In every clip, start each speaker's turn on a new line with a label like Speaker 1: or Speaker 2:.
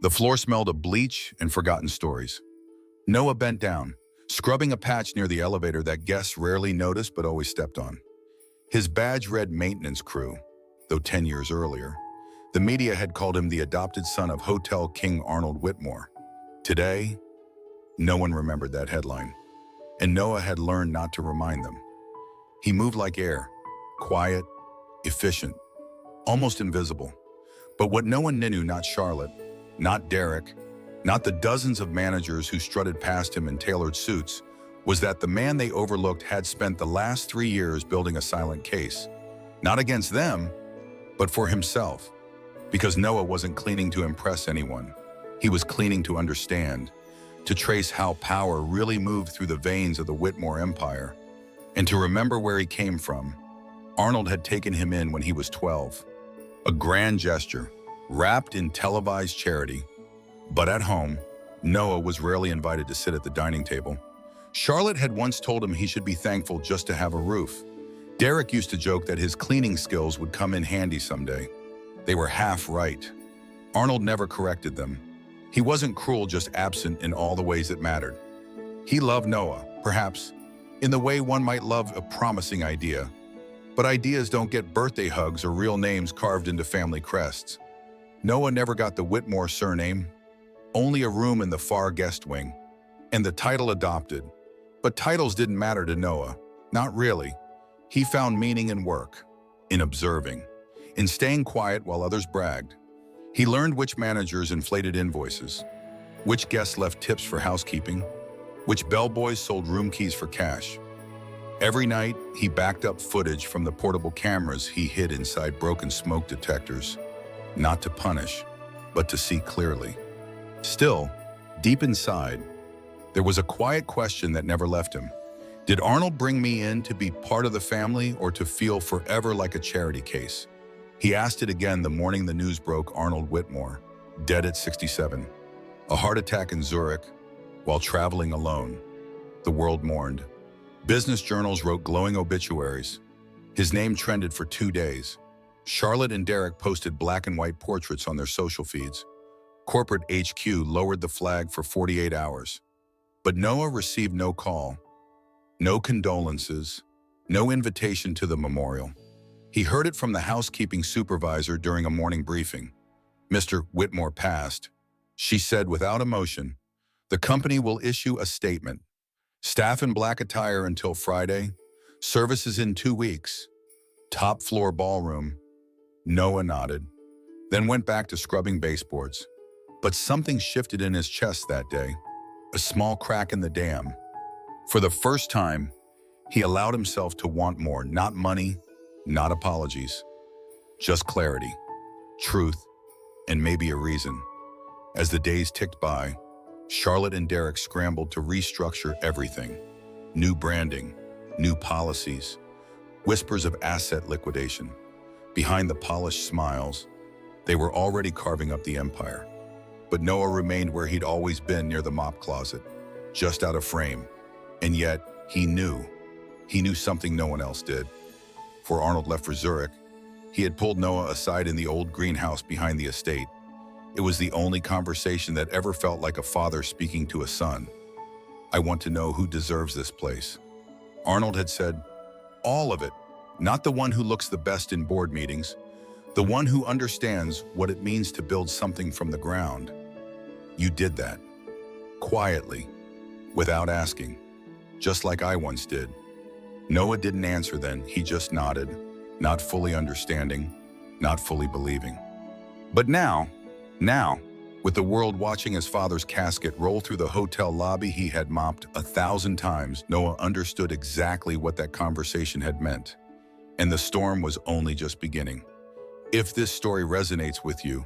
Speaker 1: The floor smelled of bleach and forgotten stories. Noah bent down, scrubbing a patch near the elevator that guests rarely noticed but always stepped on. His badge read maintenance crew, though 10 years earlier, the media had called him the adopted son of Hotel King Arnold Whitmore. Today, no one remembered that headline, and Noah had learned not to remind them. He moved like air, quiet, efficient, almost invisible. But what no one knew, not Charlotte, not Derek, not the dozens of managers who strutted past him in tailored suits, was that the man they overlooked had spent the last 3 years building a silent case. Not against them, but for himself. Because Noah wasn't cleaning to impress anyone. He was cleaning to understand, to trace how power really moved through the veins of the Whitmore empire, and to remember where he came from. Arnold had taken him in when he was 12. A grand gesture, wrapped in televised charity. But at home, Noah was rarely invited to sit at the dining table. Charlotte had once told him he should be thankful just to have a roof. Derek used to joke that his cleaning skills would come in handy someday. They were half right. Arnold never corrected them. He wasn't cruel, just absent in all the ways that mattered. He loved Noah, perhaps, in the way one might love a promising idea. But ideas don't get birthday hugs or real names carved into family crests. Noah never got the Whitmore surname, only a room in the far guest wing, and the title adopted. But titles didn't matter to Noah, not really. He found meaning in work, in observing, in staying quiet while others bragged. He learned which managers inflated invoices, which guests left tips for housekeeping, which bellboys sold room keys for cash. Every night, he backed up footage from the portable cameras he hid inside broken smoke detectors, not to punish, but to see clearly. Still, deep inside, there was a quiet question that never left him. Did Arnold bring me in to be part of the family or to feel forever like a charity case? He asked it again the morning the news broke: Arnold Whitmore, dead at 67. A heart attack in Zurich while traveling alone. The world mourned. Business journals wrote glowing obituaries. His name trended for 2 days. Charlotte and Derek posted black and white portraits on their social feeds. Corporate HQ lowered the flag for 48 hours. But Noah received no call, no condolences, no invitation to the memorial. He heard it from the housekeeping supervisor during a morning briefing. Mr. Whitmore passed. She said without emotion, "The company will issue a statement. Staff in black attire until Friday. Services in 2 weeks. Top floor ballroom." Noah nodded, then went back to scrubbing baseboards. But something shifted in his chest that day, a small crack in the dam. For the first time, he allowed himself to want more, not money, not apologies, just clarity, truth, and maybe a reason. As the days ticked by, Charlotte and Derek scrambled to restructure everything. New branding, new policies, whispers of asset liquidation. Behind the polished smiles, they were already carving up the empire. But Noah remained where he'd always been, near the mop closet, just out of frame. And yet, he knew something no one else did. Before Arnold left for Zurich, he had pulled Noah aside in the old greenhouse behind the estate. It was the only conversation that ever felt like a father speaking to a son. "I want to know who deserves this place." Arnold had said, "All of it, not the one who looks the best in board meetings, the one who understands what it means to build something from the ground." You did that, quietly, without asking, just like I once did. Noah didn't answer then, he just nodded, not fully understanding, not fully believing. But now, with the world watching his father's casket roll through the hotel lobby he had mopped 1,000 times, Noah understood exactly what that conversation had meant. And the storm was only just beginning. If this story resonates with you,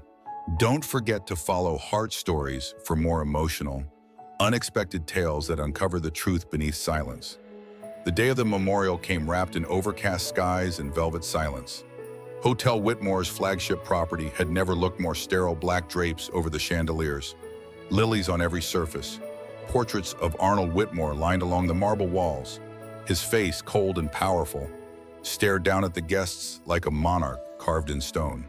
Speaker 1: don't forget to follow Heart Stories for more emotional, unexpected tales that uncover the truth beneath silence. The day of the memorial came wrapped in overcast skies and velvet silence. Hotel Whitmore's flagship property had never looked more sterile. Black drapes over the chandeliers, lilies on every surface, portraits of Arnold Whitmore lined along the marble walls. His face, cold and powerful, stared down at the guests like a monarch carved in stone.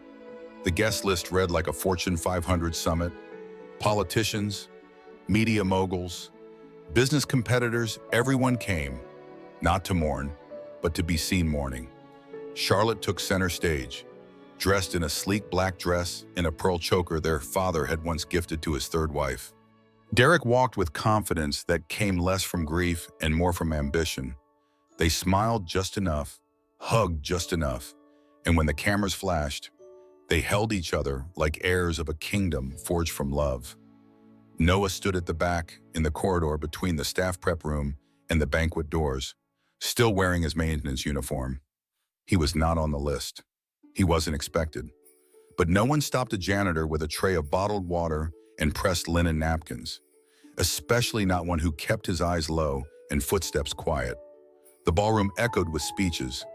Speaker 1: The guest list read like a Fortune 500 summit: Politicians, media moguls, business competitors, everyone came, not to mourn, but to be seen mourning. Charlotte took center stage, dressed in a sleek black dress and a pearl choker their father had once gifted to his third wife. Derek walked with confidence that came less from grief and more from ambition. They smiled just enough, hugged just enough, and when the cameras flashed, they held each other like heirs of a kingdom forged from love. Noah stood at the back, in the corridor between the staff prep room and the banquet doors, still wearing his maintenance uniform. He was not on the list. He wasn't expected. But no one stopped a janitor with a tray of bottled water and pressed linen napkins, especially not one who kept his eyes low and footsteps quiet. The ballroom echoed with speeches.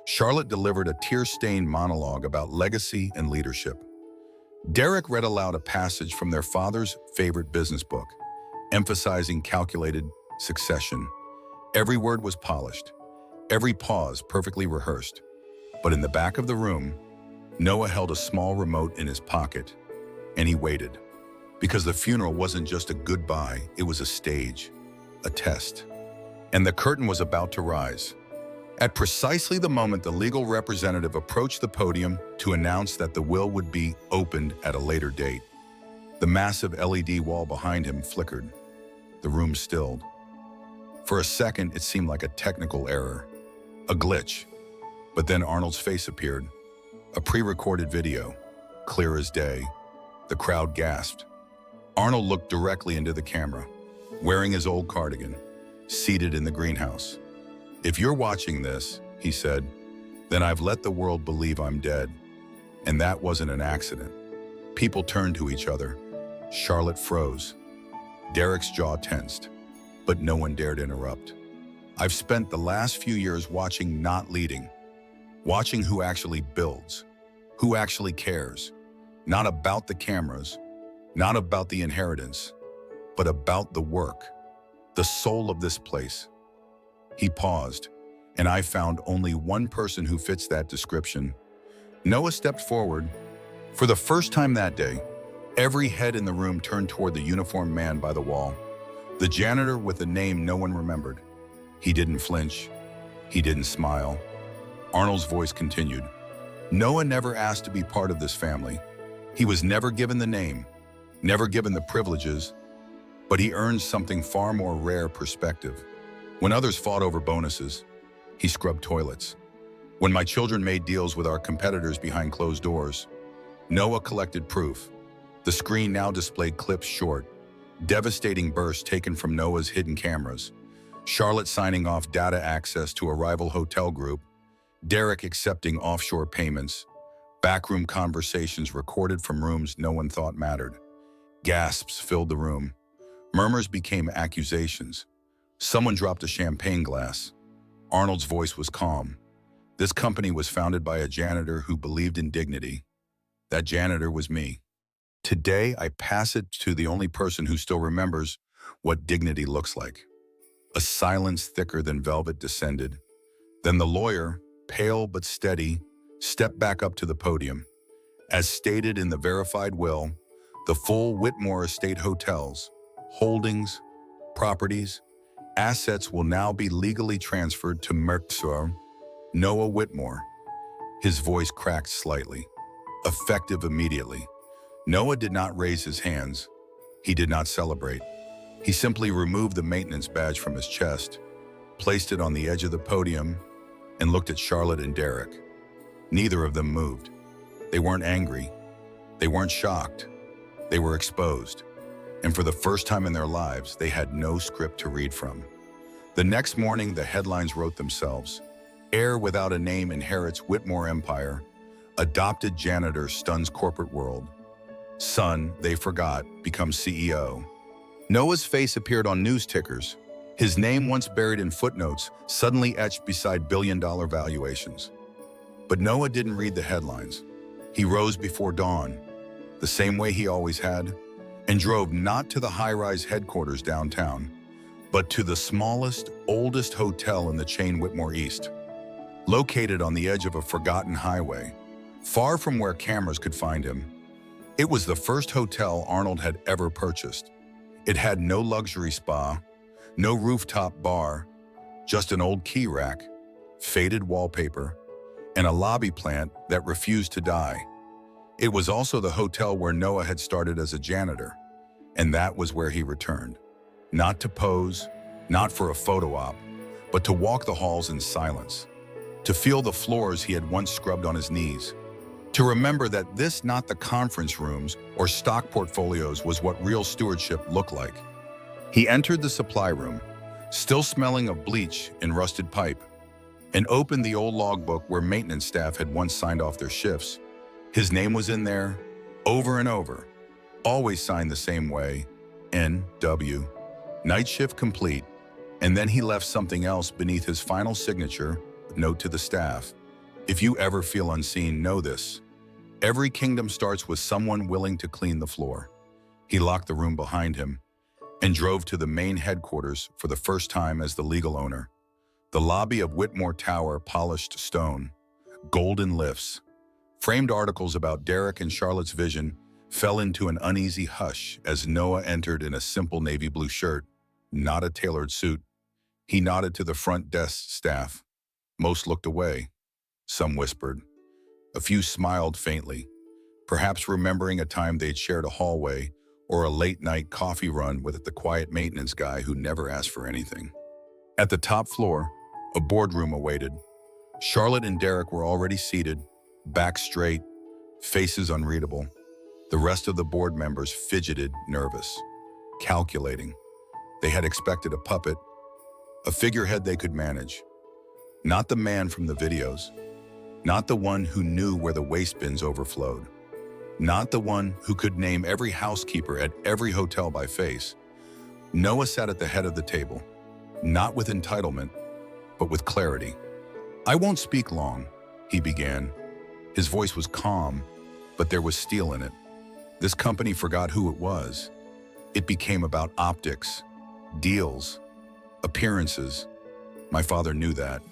Speaker 1: Charlotte delivered a tear-stained monologue about legacy and leadership. Derek read aloud a passage from their father's favorite business book, emphasizing calculated succession. Every word was polished, every pause perfectly rehearsed. But in the back of the room, Noah held a small remote in his pocket, and he waited. Because the funeral wasn't just a goodbye, it was a stage, a test. And the curtain was about to rise. At precisely the moment the legal representative approached the podium to announce that the will would be opened at a later date, the massive LED wall behind him flickered. The room stilled. For a second, it seemed like a technical error, a glitch. But then Arnold's face appeared, a pre-recorded video, clear as day. The crowd gasped. Arnold looked directly into the camera, wearing his old cardigan, seated in the greenhouse. "If you're watching this," he said, "then I've let the world believe I'm dead." And that wasn't an accident. People turned to each other. Charlotte froze. Derek's jaw tensed, but no one dared interrupt. I've spent the last few years watching, not leading. Watching who actually builds, who actually cares. Not about the cameras, not about the inheritance, but about the work, the soul of this place. He paused, and I found only one person who fits that description. Noah stepped forward. For the first time that day, every head in the room turned toward the uniformed man by the wall, the janitor with a name no one remembered. He didn't flinch. He didn't smile. Arnold's voice continued. Noah never asked to be part of this family. He was never given the name, never given the privileges, but he earned something far more rare: perspective. When others fought over bonuses, he scrubbed toilets. When my children made deals with our competitors behind closed doors, Noah collected proof. The screen now displayed clips short, devastating bursts taken from Noah's hidden cameras. Charlotte signing off data access to a rival hotel group, Derek accepting offshore payments, backroom conversations recorded from rooms no one thought mattered. Gasps filled the room. Murmurs became accusations. Someone dropped a champagne glass. Arnold's voice was calm. This company was founded by a janitor who believed in dignity. That janitor was me. Today, I pass it to the only person who still remembers what dignity looks like. A silence thicker than velvet descended. Then the lawyer, pale but steady, stepped back up to the podium. As stated in the verified will, the full Whitmore Estate hotels, holdings, properties, assets will now be legally transferred to Mercer, Noah Whitmore. His voice cracked slightly, effective immediately. Noah did not raise his hands. He did not celebrate. He simply removed the maintenance badge from his chest, placed it on the edge of the podium, and looked at Charlotte and Derek. Neither of them moved. They weren't angry. They weren't shocked. They were exposed. And for the first time in their lives, they had no script to read from. The next morning, the headlines wrote themselves. Heir without a name inherits Whitmore Empire. Adopted janitor stuns corporate world. Son, they forgot, becomes CEO. Noah's face appeared on news tickers. His name, once buried in footnotes, suddenly etched beside billion-dollar valuations. But Noah didn't read the headlines. He rose before dawn, the same way he always had, and drove not to the high-rise headquarters downtown, but to the smallest, oldest hotel in the chain, Whitmore East. Located on the edge of a forgotten highway, far from where cameras could find him, It was the first hotel Arnold had ever purchased. It had no luxury spa, no rooftop bar, just an old key rack, faded wallpaper, and a lobby plant that refused to die. It was also the hotel where Noah had started as a janitor, and that was where he returned. Not to pose, not for a photo op, but to walk the halls in silence, to feel the floors he had once scrubbed on his knees, to remember that this, not the conference rooms or stock portfolios, was what real stewardship looked like. He entered the supply room, still smelling of bleach and rusted pipe, and opened the old logbook where maintenance staff had once signed off their shifts. His name was in there, over and over, always signed the same way, N.W., night shift complete, and then he left something else beneath his final signature, note to the staff. If you ever feel unseen, know this. Every kingdom starts with someone willing to clean the floor. He locked the room behind him and drove to the main headquarters for the first time as the legal owner. The lobby of Whitmore Tower, polished stone, golden lifts, framed articles about Derek and Charlotte's vision fell into an uneasy hush as Noah entered in a simple navy blue shirt, not a tailored suit. He nodded to the front desk staff. Most looked away. Some whispered. A few smiled faintly, perhaps remembering a time they'd shared a hallway or a late-night coffee run with the quiet maintenance guy who never asked for anything. At the top floor, a boardroom awaited. Charlotte and Derek were already seated, backs straight, faces unreadable. The rest of the board members fidgeted, nervous, calculating. They had expected a puppet, a figurehead they could manage. Not the man from the videos. Not the one who knew where the waste bins overflowed. Not the one who could name every housekeeper at every hotel by face. Noah sat at the head of the table, not with entitlement, but with clarity. I won't speak long, he began. His voice was calm, but there was steel in it. This company forgot who it was. It became about optics, deals, appearances. My father knew that.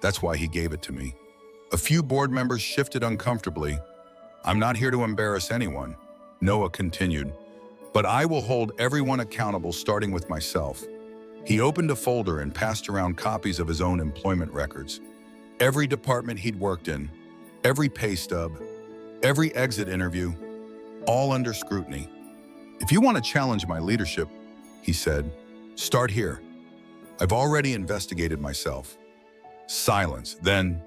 Speaker 1: That's why he gave it to me. A few board members shifted uncomfortably. I'm not here to embarrass anyone, Noah continued, but I will hold everyone accountable, starting with myself. He opened a folder and passed around copies of his own employment records. Every department he'd worked in, every pay stub, every exit interview, all under scrutiny. If you want to challenge my leadership, he said, start here. I've already investigated myself. Silence. Then,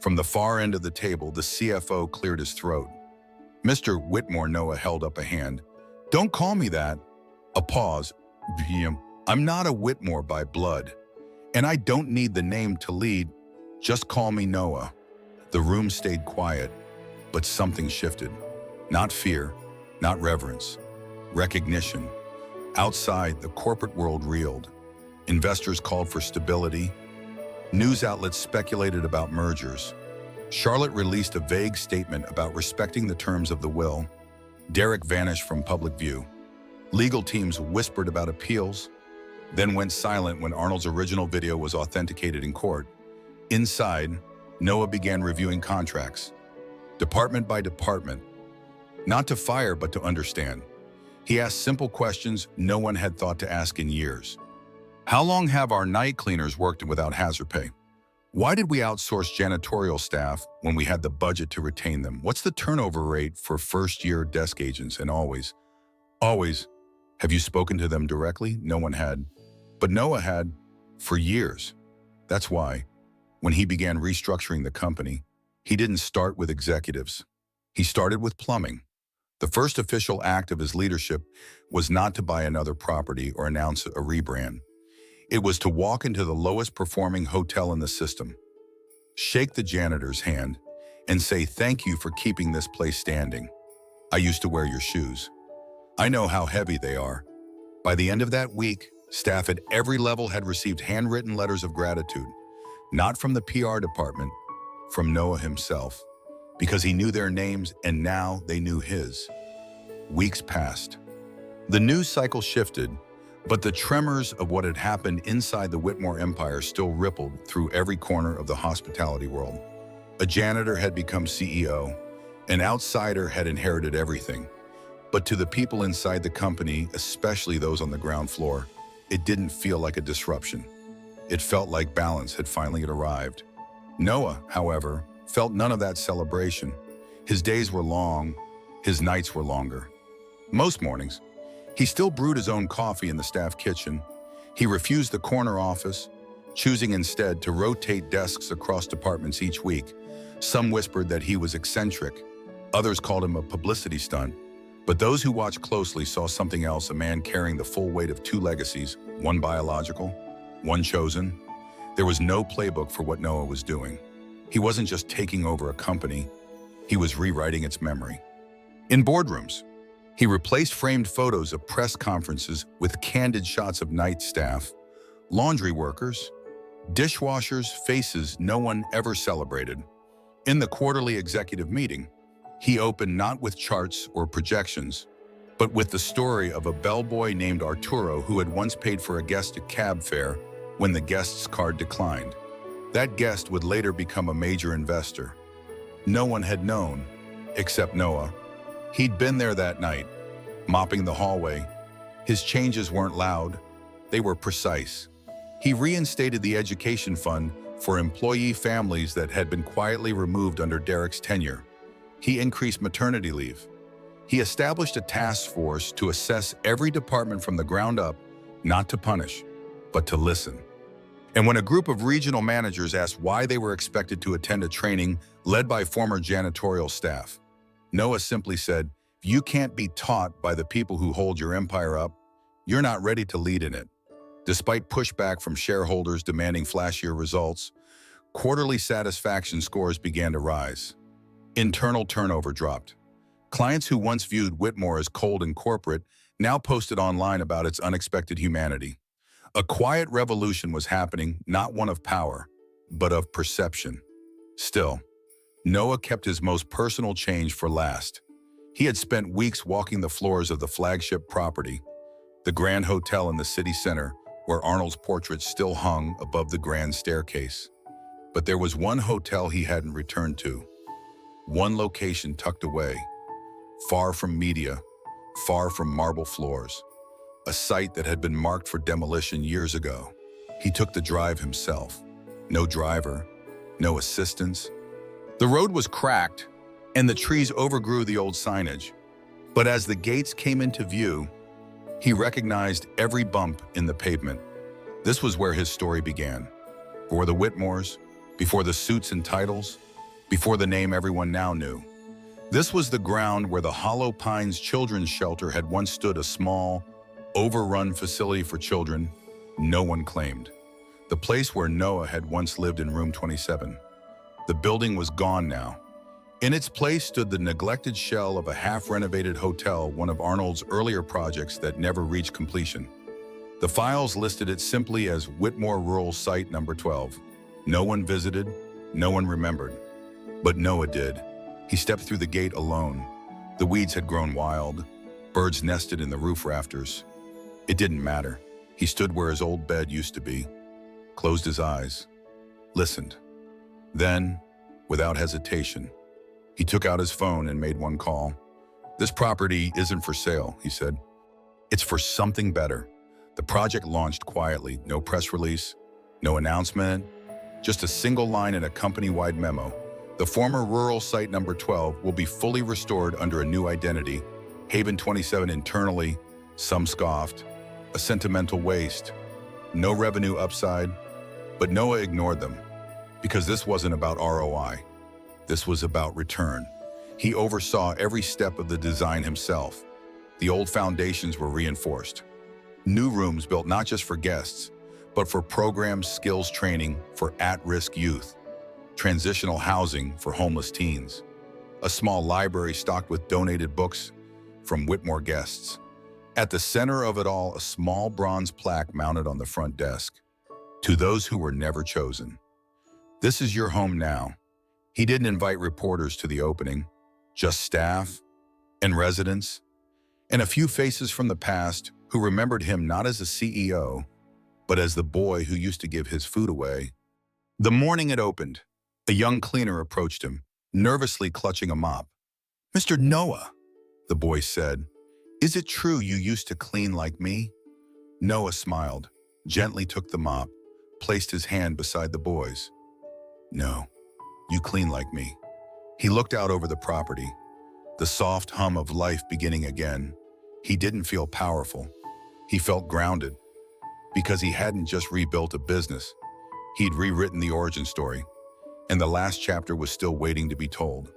Speaker 1: from the far end of the table, the CFO cleared his throat. Mr. Whitmore, Noah held up a hand. Don't call me that. A pause. I'm not a Whitmore by blood, and I don't need the name to lead. Just call me Noah. The room stayed quiet, but something shifted. Not fear, not reverence, recognition. Outside, the corporate world reeled. Investors called for stability. News outlets speculated about mergers. Charlotte released a vague statement about respecting the terms of the will. Derek vanished from public view. Legal teams whispered about appeals, then went silent when Arnold's original video was authenticated in court. Inside, Noah began reviewing contracts, department by department, not to fire but to understand. He asked simple questions no one had thought to ask in years. How long have our night cleaners worked without hazard pay? Why did we outsource janitorial staff when we had the budget to retain them? What's the turnover rate for first-year desk agents? And always, have you spoken to them directly? No one had. But Noah had, for years. That's why, when he began restructuring the company, he didn't start with executives. He started with plumbing. The first official act of his leadership was not to buy another property or announce a rebrand. It was to walk into the lowest performing hotel in the system, shake the janitor's hand, and say thank you for keeping this place standing. I used to wear your shoes. I know how heavy they are. By the end of that week, staff at every level had received handwritten letters of gratitude, not from the PR department, from Noah himself, because he knew their names and now they knew his. Weeks passed. The news cycle shifted, but the tremors of what had happened inside the Whitmore empire still rippled through every corner of the hospitality world. A janitor had become CEO, An outsider had inherited everything. But to the people inside the company, especially those on the ground floor, it didn't feel like a disruption. It felt like balance had finally arrived. Noah, however, felt none of that celebration. His days were long, his nights were longer. Most mornings, he still brewed his own coffee in the staff kitchen. He refused the corner office, choosing instead to rotate desks across departments each week. Some whispered that he was eccentric. Others called him a publicity stunt. But those who watched closely saw something else, a man carrying the full weight of two legacies, one biological, one chosen. There was no playbook for what Noah was doing. He wasn't just taking over a company, he was rewriting its memory. In boardrooms, he replaced framed photos of press conferences with candid shots of night staff, laundry workers, dishwashers, faces no one ever celebrated. In the quarterly executive meeting, he opened not with charts or projections, but with the story of a bellboy named Arturo who had once paid for a guest a cab fare when the guest's card declined. That guest would later become a major investor. No one had known, except Noah. He'd been there that night, mopping the hallway. His changes weren't loud, they were precise. He reinstated the education fund for employee families that had been quietly removed under Derek's tenure. He increased maternity leave. He established a task force to assess every department from the ground up, not to punish, but to listen. And when a group of regional managers asked why they were expected to attend a training led by former janitorial staff, Noah simply said, "If you can't be taught by the people who hold your empire up, you're not ready to lead in it." Despite pushback from shareholders demanding flashier results, quarterly satisfaction scores began to rise. Internal turnover dropped. Clients who once viewed Whitmore as cold and corporate now posted online about its unexpected humanity. A quiet revolution was happening, not one of power, but of perception. Still, Noah kept his most personal change for last. He had spent weeks walking the floors of the flagship property, the Grand Hotel in the city center, where Arnold's portrait still hung above the grand staircase. But there was one hotel he hadn't returned to. One location tucked away, far from media, far from marble floors, a site that had been marked for demolition years ago. He took the drive himself. No driver, no assistance. The road was cracked, and the trees overgrew the old signage. But as the gates came into view, he recognized every bump in the pavement. This was where his story began. Before the Whitmores, before the suits and titles, before the name everyone now knew. This was the ground where the Hollow Pines Children's Shelter had once stood, a small, overrun facility for children no one claimed. The place where Noah had once lived in room 27. The building was gone now. In its place stood the neglected shell of a half-renovated hotel, one of Arnold's earlier projects that never reached completion. The files listed it simply as Whitmore Rural Site Number 12. No one visited, no one remembered. But Noah did. He stepped through the gate alone. The weeds had grown wild. Birds nested in the roof rafters. It didn't matter. He stood where his old bed used to be, closed his eyes, listened. Then, without hesitation, he took out his phone and made one call. "This property isn't for sale," he said. "It's for something better." The project launched quietly, no press release, no announcement, just a single line in a company-wide memo. The former rural site number 12 will be fully restored under a new identity. Haven 27 internally, some scoffed, a sentimental waste, no revenue upside. But Noah ignored them, because this wasn't about ROI. This was about return. He oversaw every step of the design himself. The old foundations were reinforced. New rooms built not just for guests, but for programs, skills training for at-risk youth, transitional housing for homeless teens, a small library stocked with donated books from Whitmore guests. At the center of it all, a small bronze plaque mounted on the front desk. "To those who were never chosen. This is your home now." He didn't invite reporters to the opening, just staff and residents, and a few faces from the past who remembered him not as a CEO, but as the boy who used to give his food away. The morning it opened, a young cleaner approached him, nervously clutching a mop. "Mr. Noah," the boy said, "is it true you used to clean like me?" Noah smiled, gently took the mop, placed his hand beside the boy's. "No, you clean like me." He looked out over the property, the soft hum of life beginning again. He didn't feel powerful. He felt grounded, because he hadn't just rebuilt a business. He'd rewritten the origin story, and the last chapter was still waiting to be told.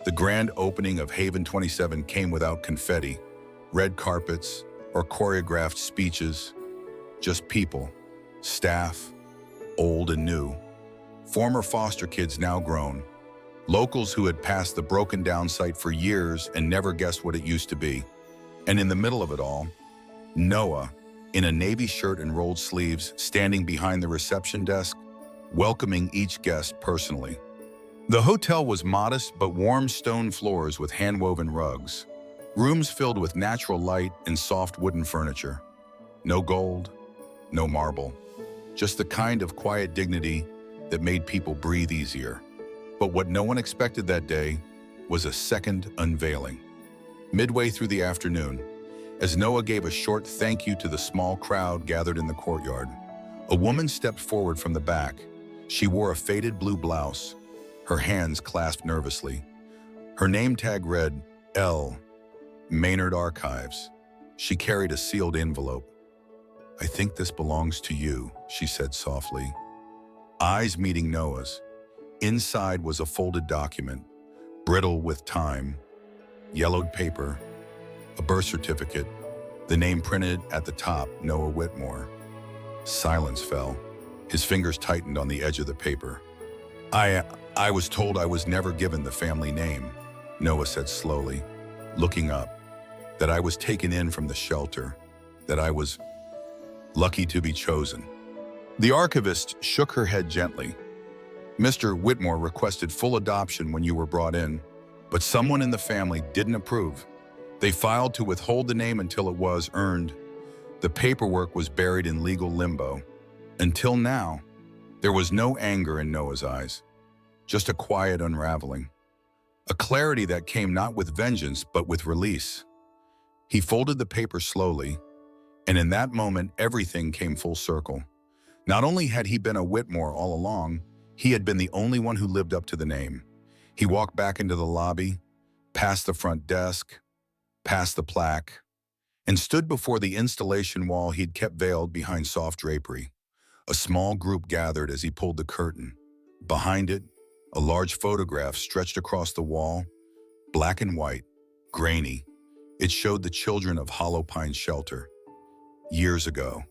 Speaker 1: The grand opening of Haven 27 came without confetti, red carpets, or choreographed speeches. Just people, staff, old and new, former foster kids now grown, locals who had passed the broken-down site for years and never guessed what it used to be. And in the middle of it all, Noah, in a navy shirt and rolled sleeves, standing behind the reception desk, welcoming each guest personally. The hotel was modest but warm stone floors with hand-woven rugs, rooms filled with natural light and soft wooden furniture. No gold, no marble, just the kind of quiet dignity that made people breathe easier. But what no one expected that day was a second unveiling. Midway through the afternoon, as Noah gave a short thank you to the small crowd gathered in the courtyard, a woman stepped forward from the back. She wore a faded blue blouse, her hands clasped nervously. Her name tag read, L. Maynard Archives. She carried a sealed envelope. "I think this belongs to you," she said softly. Eyes meeting Noah's. Inside was a folded document, brittle with time, yellowed paper, a birth certificate, the name printed at the top, Noah Whitmore. Silence fell. His fingers tightened on the edge of the paper. I was told I was never given the family name," Noah said slowly, looking up. "That I was taken in from the shelter, that I was lucky to be chosen." The archivist shook her head gently. "Mr. Whitmore requested full adoption when you were brought in, but someone in the family didn't approve. They filed to withhold the name until it was earned. The paperwork was buried in legal limbo. Until now." There was no anger in Noah's eyes, just a quiet unraveling. A clarity that came not with vengeance, but with release. He folded the paper slowly, and in that moment, everything came full circle. Not only had he been a Whitmore all along, he had been the only one who lived up to the name. He walked back into the lobby, past the front desk, past the plaque, and stood before the installation wall he'd kept veiled behind soft drapery. A small group gathered as he pulled the curtain. Behind it, a large photograph stretched across the wall, black and white, grainy. It showed the children of Hollow Pine Shelter. Years ago,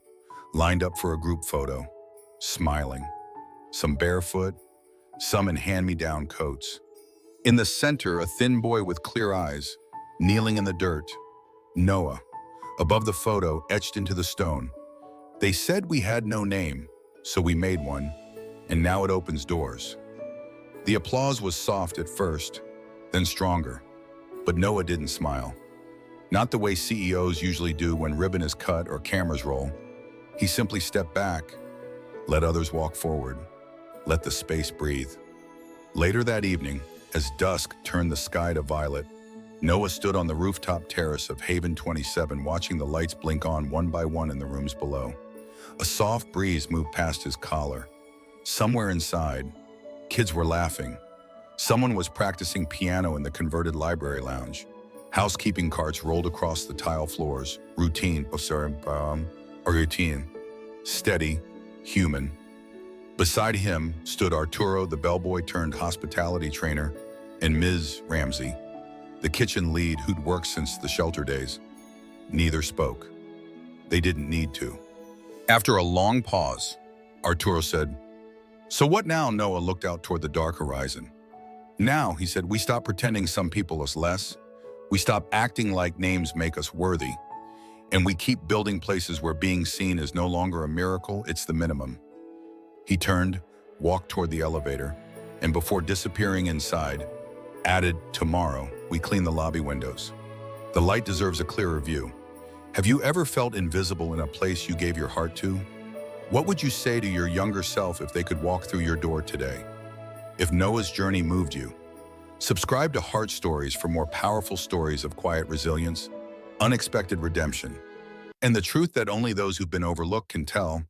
Speaker 1: lined up for a group photo, smiling. Some barefoot, some in hand-me-down coats. In the center, a thin boy with clear eyes, kneeling in the dirt. Noah, above the photo, etched into the stone. "They said we had no name, so we made one, and now it opens doors." The applause was soft at first, then stronger. But Noah didn't smile. Not the way CEOs usually do when ribbon is cut or cameras roll. He simply stepped back, let others walk forward, let the space breathe. Later that evening, as dusk turned the sky to violet, Noah stood on the rooftop terrace of Haven 27 watching the lights blink on one by one in the rooms below. A soft breeze moved past his collar. Somewhere inside, kids were laughing. Someone was practicing piano in the converted library lounge. Housekeeping carts rolled across the tile floors. Routine, steady, human. Beside him stood Arturo, the bellboy turned hospitality trainer, and Ms. Ramsey, the kitchen lead who'd worked since the shelter days. Neither spoke. They didn't need to. After a long pause, Arturo said, "So what now?" Noah looked out toward the dark horizon. "Now," he said, "we stop pretending some people is less. We stop acting like names make us worthy. And we keep building places where being seen is no longer a miracle, it's the minimum." He turned, walked toward the elevator, and before disappearing inside, added, "Tomorrow, we clean the lobby windows. The light deserves a clearer view. Have you ever felt invisible in a place you gave your heart to? What would you say to your younger self if they could walk through your door today? If Noah's journey moved you, Subscribe to Heart Stories for more powerful stories of quiet resilience, unexpected redemption, and the truth that only those who've been overlooked can tell.